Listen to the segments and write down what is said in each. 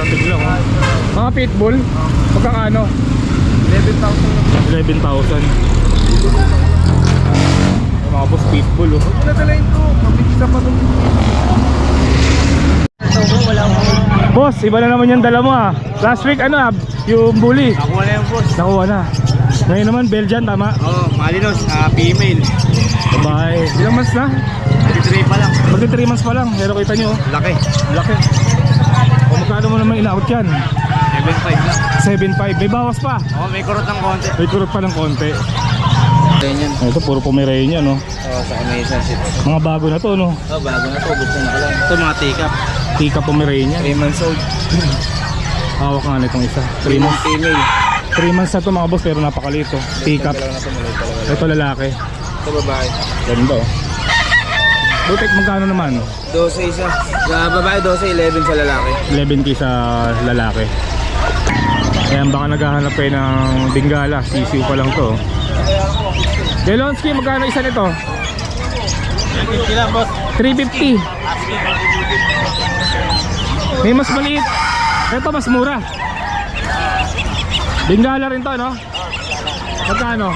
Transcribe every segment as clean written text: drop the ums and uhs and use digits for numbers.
Kakarating lang oh. Mga pitbull? Magkakano? 11,000. 11,000. Mga boss, pitbull oh. Huwag mo na dalayin ko. Mabilis pa itong wala ko. Boss, iba na naman yung dala mo ah. Last week ano ah, yung bully. Nakuha na yung boss. Nakuha na. Ngayon naman Belgian, tama? Oo, Malinos, female. Babae. Ilang months na? 33 pa lang. Magti 3 months pa lang. Pero kita nyo, Laki. laki. O magkano mo naman inaabot yan? 7.5 lang. 7.5. May bawas pa. Oo, may kurot ng konti. May kurot pa ng konti. Ganyan. Ito puro Pomeranian no. Oo, sa Amazon City. Mga bago na to no. Oo, bago na to. Gusto na ko lang. Ito mga take-up. Tika Pomeranian. 3 months old. Hawak nga nitong isa. 3 months. Female. 3 months na to mga boss pero napakalito. Tika. Dalawa na ito, maliit talaga. Ito lalaki. Ito babae. Ganda oh. Butik magkano naman? 12 isa. Sa babae 12, 11 sa lalaki. 11k sa lalaki. Ayan baka naghahanap kayo ng Bengala. Sisiw pa lang to. Delonsky magkano isa nito? 350 lang boss. 350. May mas maliit. Ito mas mura. Bengala rin to no? Magkano?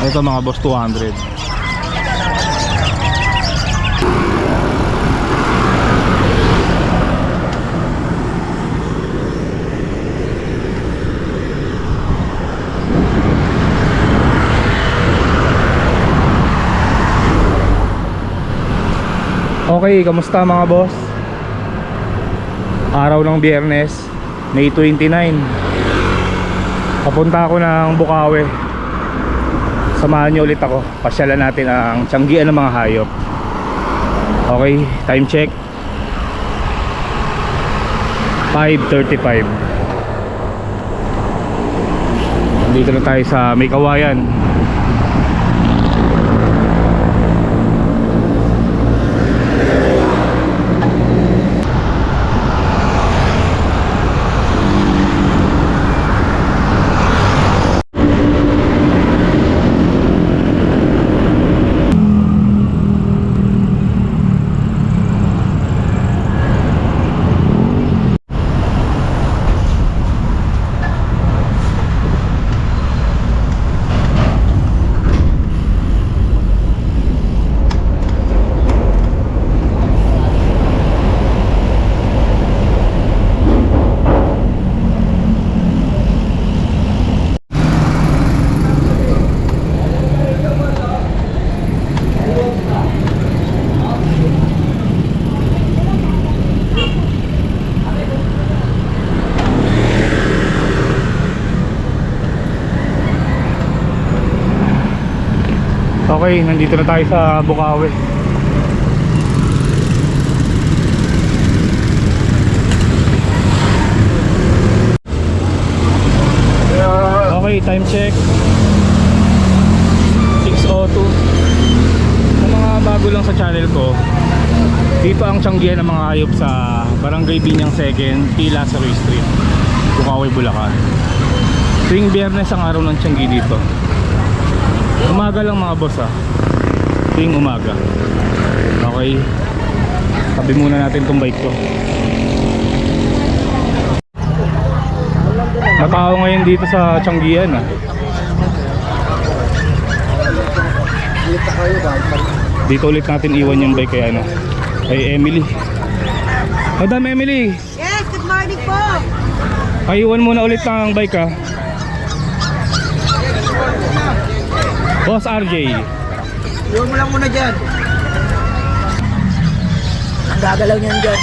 Ito mga boss 200. Okay, kamusta mga boss? Araw ng Biyernes, May 29. Papunta ako ng Bukawi. Samahan niyo ulit ako. Pasyalan natin ang tiyanggian ng mga hayop. Okay, time check 5:35. Dito na tayo sa May Kawayan. Okay, nandito na tayo sa Bukawi. Okay, time check 6:02. Sa mga bago lang sa channel ko, dito ang tiyanggihan ng mga hayop sa Barangay Binyang 2nd, P. Lazaro Street, Bukawi, Bulacan. Tuwing Biyernes ang araw ng tiyanggi dito. Umaga lang mga boss tuwing umaga. Okay, tabi muna natin tong bike ko. Natao ngayon dito sa tiyanggian Dito ulit natin iwan yung bike kay kay Emily. Madam Emily. Yes, good morning po. Iwan muna ulit ng bike Boss RJ. Iwan mo lang muna dyan. Ang gagalaw niyan dyan.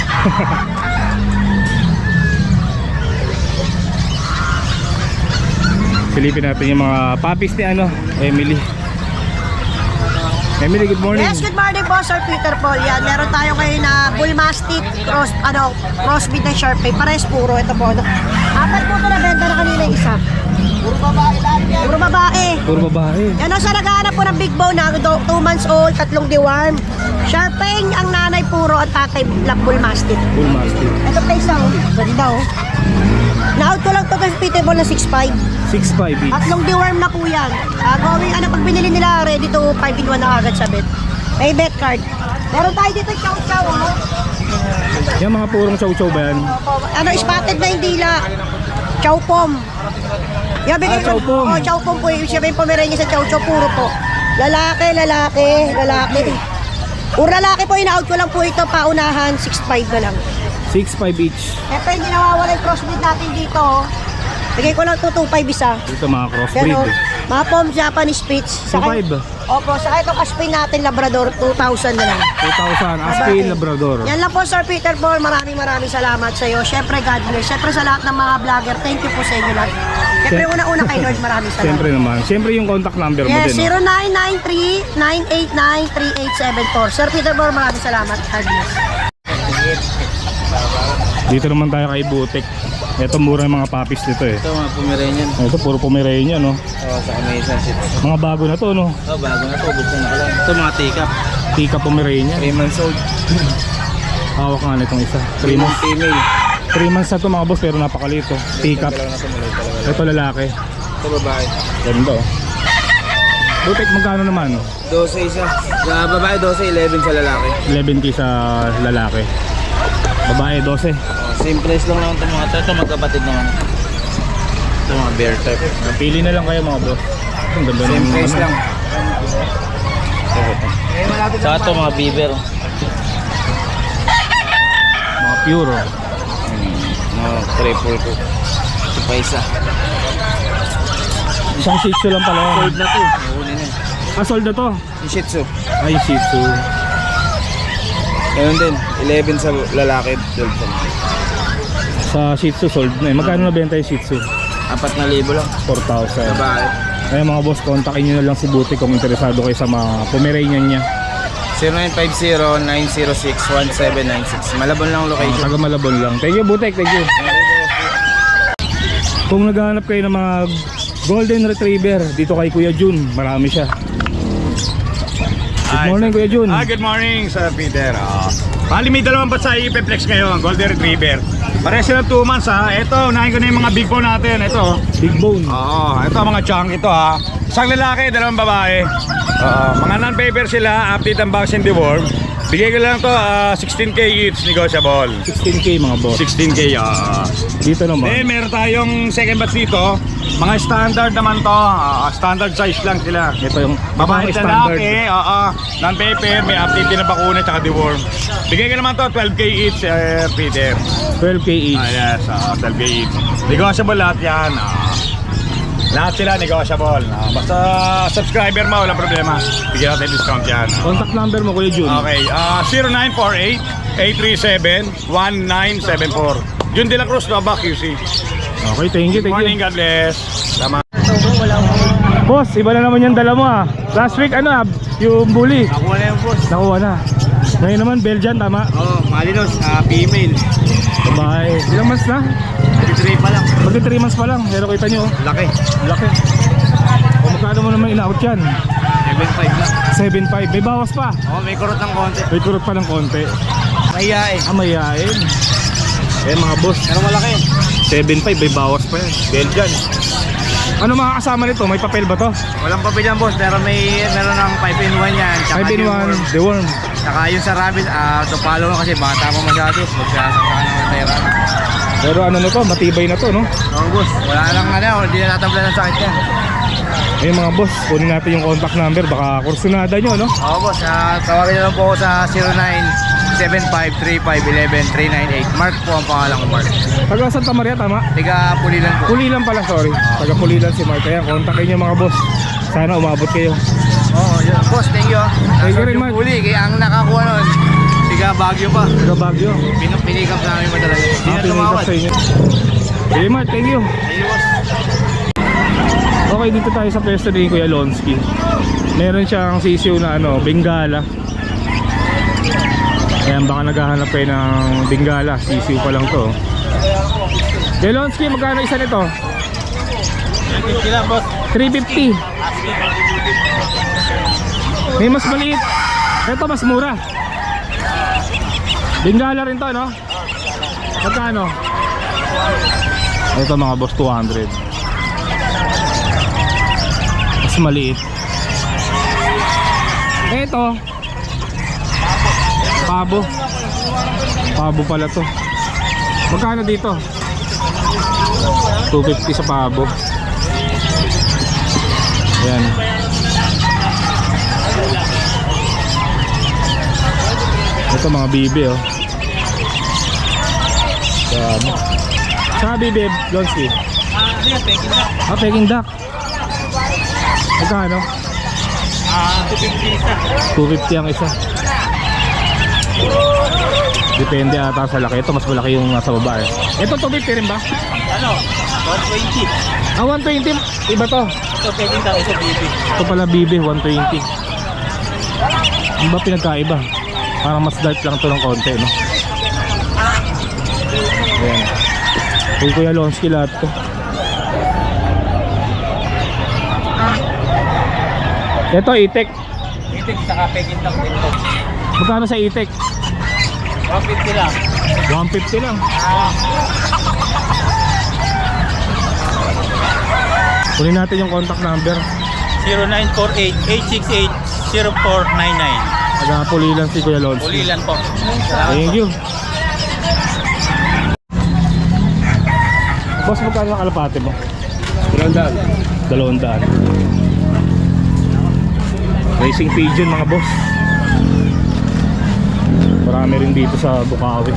Silipin natin yung mga puppies ni Emily. Emily, good morning. Yes, good morning po, Sir Peter Paul. Yan, meron tayo ngayon na Bull Mastiff crossbreed na Sharpei. Pares puro, ito po. Apat po ito na benta na kanina isa. Puro babae lahat yan. Puro babae. Puro babae. Yan ang sa naghahanap po ng big bone na 2 months old, 3 deworm. Sharpei ang nanay puro at tatay Black Bull Mastiff. Bull Mastiff. Ito pa isa, ganda Na-out ko lang ito kay Peter Paul na 6'5". 6'5" each. 3 deworm na po yan. Going, pag binili nila, ready to 5-in-1 na agad sa bet. May bet card. Meron tayo dito chow chow, Yan mga purong chow-chow ba yan? Ano, spotted na yung dila. Chow pom. Yan, bigay chow pom. Oh, chow pom po. Siya yung Pomeranian sa chow chow. Puro po. Lalaki. Puro lalaki po. Ina-out ko lang po ito. Paunahan. 6'5 na lang. 6.5 each. Siyempre, hindi nawawala yung crossbreed natin dito. Oh. Bigay ko lang ito 2'5 isa. Ito mga crossbreed. Yan, mga pom Japanese Spitz. 2.5. Opo, saka itong Aspin natin Labrador, 2,000 na lang. 2,000. Aspin Labrador. Yan lang po, Sir Peter Paul. Maraming salamat sa iyo. Siyempre, God bless. Siyempre, sa lahat ng mga vlogger, thank you po sa inyo lahat. Siyempre, una-una kay Lord, maraming salamat. Siyempre naman. Siyempre yung contact number mo Yes, din. 0993-989-3874. Sir Peter Paul, maraming salamat. God bless. Dito naman tayo kay Butik. Ito mura yung mga puppies dito eh. Ito mga Pomeranian. Ito puro Pomeranian no. Sa Amazon City. Mga bago na to no. Bago na to. Buksan na pala. Ito mga teacup. Tika Pomeranian. 3 months old. Hawak nga nitong isa. 3 months female. 3 months na to mga boss pero napakalito. Teacup. Dalawa na ito, maliit talaga. Ito lalaki. Ito babae. Ganda oh. Butik magkano naman no? 12 isa. Sa babae 12, 11 sa lalaki. 11k sa lalaki. Babae 12. Same price lang naman itong mga ito. Ito magkapatid naman. Ito mga bear type. Pili na lang kayo mga boss. Ang ganda Same ng price ano. lang. Sa ito mga beaver. Mga pure oh. Mga triple ko. Ito pa isa. Isang Shih Tzu lang pala. Sold na to. Nahuli na. Sold na to. Yung Shih Tzu. Ay Shih Tzu. Ayun din. 11 sa lalaki. 12 sa Sa Shih Tzu sold na eh. Magkano nabenta yung Shih Tzu? 4,000 lang. 4,000. Babae. Kaya mga boss, kontakin nyo na lang si Butik kung interesado kayo sa mga Pomeranian niya. 0950-906-1796. Malabon lang ang location. Taga Malabon lang. Thank you Butik, thank you. Kung naghahanap kayo ng mga Golden Retriever dito kay Kuya Jun, marami siya. Good morning Kuya Jun. Good morning Sir Peter. Bali may dalawang batsa i-flex ngayon, Golden Retriever. Pares sila 2 months ha. Ito, unahin ko na yung mga big bone natin. Ito. Big Bone. Oo, ito mga chunk ito ha. Isang lalaki, dalawang babae. Mga non-paper sila, update ang vaccine deworm. Bigay ko lang to 16k each, negotiable. 16k mga boss. 16k Dito Then naman. meron tayong second batch dito. Mga standard naman to. Standard size lang sila. Ito yung Babae mga lalaki, non-paper, may update din na bakuna tsaka deworm. Bigay ka naman to, 12k each, Peter. 12k each. Yes, 12k each. Negotiable lahat yan. Lahat sila negotiable. Basta subscriber mo, walang problema. Bigyan natin discount yan. Contact number mo Kuya Jun. Okay, 0948-837-1974. Jun De La Cruz, Nova QC. Okay, thank you, Good thank morning, you. God bless. Salamat. Boss, iba na naman yung dala mo ah. Last week ano, yung bully. Nakuha na yung boss. Nakuha na. Ngayon naman Belgian, tama? Malinos. Female. Babae. Ilang months na? 33 pa lang. Magka 3 months pa lang. Pero kita nyo, oh. Laki. Laki. O magkano mo naman in-out yan? 7.5 lang. 7.5. May bawas pa. May kurot ng konti. May kurot pa ng konti. Mahiya eh. Mayayain. Eh mga boss, Pero malaki. 7.5. May bawas pa yan. Belgian. Ano mga kasama nito? May papel ba to? Walang papel yan boss, pero meron ng 5-in-1 yan. 5 in 1, the worm. Saka yung sa rabbit, to follow kasi bata pa masyado. Magsasaksakan ng pera. Pero ano na to, matibay na to, no? Oo boss, wala lang hindi na natabla ng sakit yan. Eh mga boss, kunin natin yung contact number. Baka kursunada nyo, no? Oo boss, tawagin na lang po ako sa 097535113998. Mark po ang pangalan ko, Mark. Taga Santa Maria, tama? Tiga Pulilan po. Pulilan pala, sorry. Taga Pulilan si Mark. Kaya kontakin nyo mga boss. Sana umabot kayo. Oo, yun. Boss, thank you. Thank you rin, Mark. Puli, kaya ang nakakuha nun, tiga Baguio pa. Taga Baguio. Pinikap namin mo talaga. Hindi na Pinitap tumawad. sa inyo. Hey Mark, thank you. Thank you, boss. Okay, dito tayo sa pwesto ni Kuya Lonsky. Meron siyang sisiw na ano, Bengala. Ayan, baka naghahanap kayo ng Bengala. Sisiw pa lang to. Kuya Lonsky, magkano isa nito? 350 lang, boss. 350. May mas maliit. Ito mas mura. Bengala rin to, no? Magkano? Ito mga boss, 200. Mas maliit. Ito Pabo. Pabo pala to. Magkano dito? 250 sa pabo. Ayan. Ito mga bibe oh. Ayan. Saka bibe, Lonsky. Ah, Peking duck. Magkano? 250 ang isa. Depende ata sa laki. Ito mas malaki yung nasa baba eh. Ito 250 rin ba? Ano? 120. Ah, 120. Iba to. Ito, peking duck, ito, baby. Ito pala bibe, 120. Ano ba pinagkaiba? Parang mas dark lang to ng konti, no? Ayan. Kay Kuya Lonsky lahat to. Ito, itik. Itik, saka peking duck dito. Magkano sa itik? 150 lang. 150 lang. Kunin natin yung contact number. 0948-868-0499. Nagapuli lang si Kuya Lonsky. Ulilan po. Thank you. Boss, magkano ang kalapate mo? 200. Racing pigeon mga boss. Marami rin dito sa Bukawi.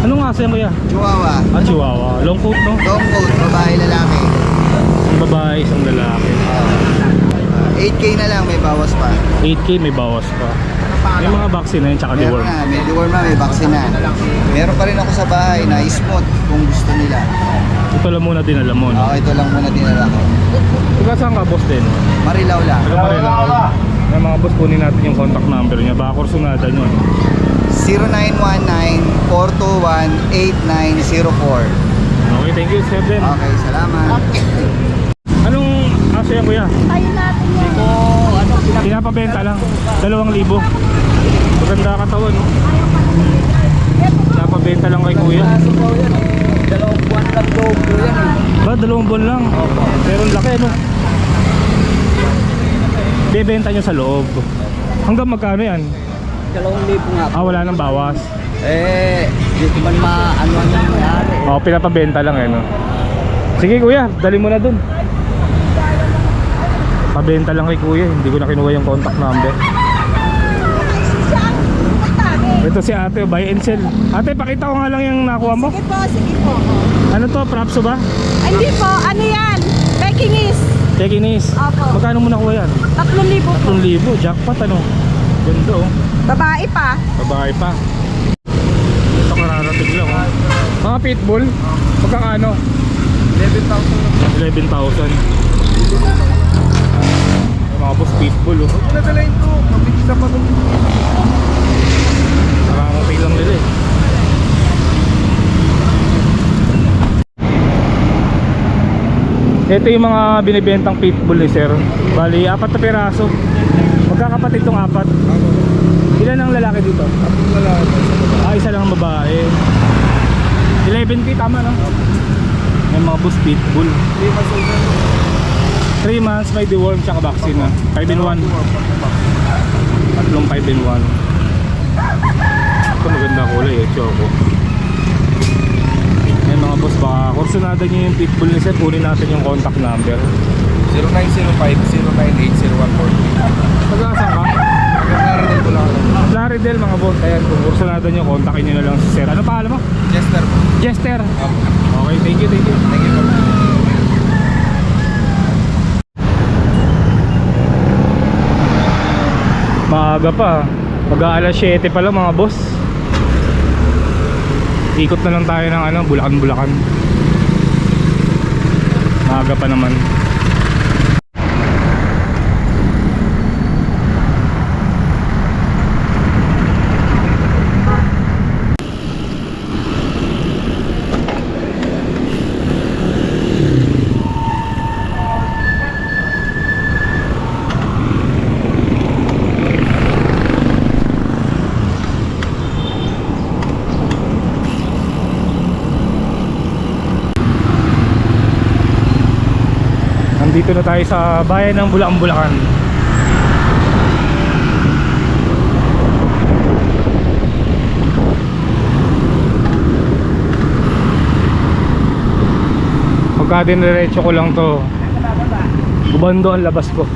Anong aso mo yan? Chihuahua. Ah, Chihuahua. Long coat, no? Long coat, babae, lalaki. Isang babae, isang lalaki. 8K na lang, may bawas pa. 8K may bawas pa. May mga vaccine na yun, tsaka Meron deworm. na, may deworm na, may vaccine na. Meron pa rin ako sa bahay na smooth kung gusto nila. Ito lang muna dinala mo, no? Ito lang muna dinala ko. Ikaw saan ka, boss din? Marilaw lang. Taga Marilao. May mga boss, kunin natin yung contact number niya. Baka kursunada nyo. 0919-421-8904. Okay, thank you, Sir Ben. Okay, salamat. Anong aso yan, kuya? Tayo natin yan. Pinapabenta lang. 2,000. Maganda katawan, no? Pinapabenta lang kay kuya. 2 buwan lang loob ko yan eh. Ba, 2 buwan lang. Pero ang laki, no? Bebenta nyo sa loob. Hanggang magkano yan? 2,000 nga. Ah, wala nang bawas. Dito man ano ang nangyari. Oo, pinapabenta lang, eh, no? Sige, kuya, dali mo na dun. Pabenta lang kay kuya, hindi ko na kinuha yung contact number. Ito si ate, buy and sell. Ate, pakita ko nga lang yung nakuha mo. Sige po, sige po. Ano to, Propso ba? Ay, hindi po, ano yan? Pekingese. Check-inis. Opo. Magkano mo nakuha yan? 3,000 po. 3,000, jackpot ano. Ganda oh. Babae pa. Babae pa. Ito kararating lang oh. Mga pitbull, magkakano? 11,000. Mga boss pitbull oh. Huwag mo na dalayin ko. Mabilis na pa ito. Nakakating lang nila eh. Ito yung mga binibentang pitbull ni sir. Bali, 4 na piraso. Magkakapatid tong 4. Ilan ang lalaki dito? Ah, isa lang ang babae. 11K tama no? May mga boss pitbull. 3 months may deworm tsaka vaccine na. 5 in 1. Tatlong 5 in 1. Ito maganda kulay eh, choco. May mga boss, baka kursunada nyo yung pitbull ni sir. Kunin natin yung contact number. 0905-098-0142. Pag-aasan ka? Claridel mga boss. Ayan, kung kursunada nyo, kontakin nyo na lang si sir. Ano pangalan mo? Jester po. Jester. Okay, thank you, thank you. Thank you po. Maaga pa. Mag-aalas 7 pa lang mga boss. Ikot na lang tayo ng ano, Bulacan. Maaga pa naman. Nandito na tayo sa bayan ng Bulacan, Bulacan. Pagka diniretso ko lang to, Ubando ang labas ko.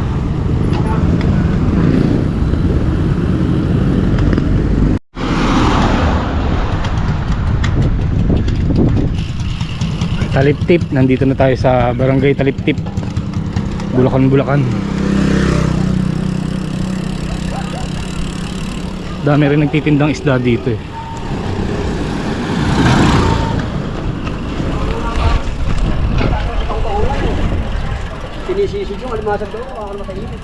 Taliptip, nandito na tayo sa barangay Taliptip, Bulacan, Bulacan. Dami rin nagtitindang isda dito eh. Sinisisig yung alimasag daw, ako na matainit.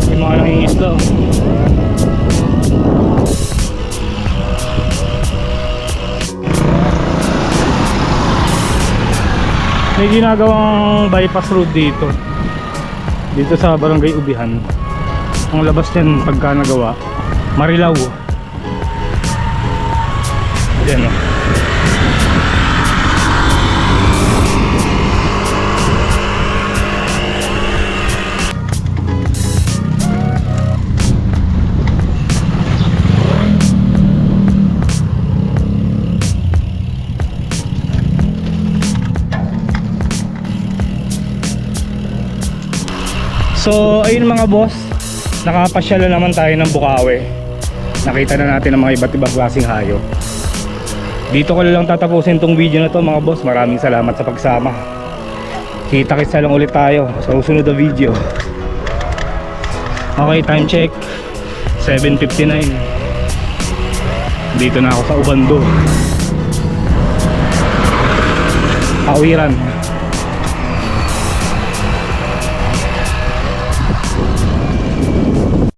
May mga nangingisda oh. May ginagawang bypass road dito sa barangay Ubihan. Ang labas niyan pagka nagawa, Marilao. Yan o. So ayun mga boss, nakapasyal na naman tayo ng Bukawi. Nakita na natin ang mga iba't ibang klaseng hayop. Dito ko lang tatapusin tong video na to mga boss. Maraming salamat sa pagsama. Kita-kitsa lang ulit tayo sa susunod na video. Okay, time check 7:59. Dito na ako sa Ubando, Kawiran.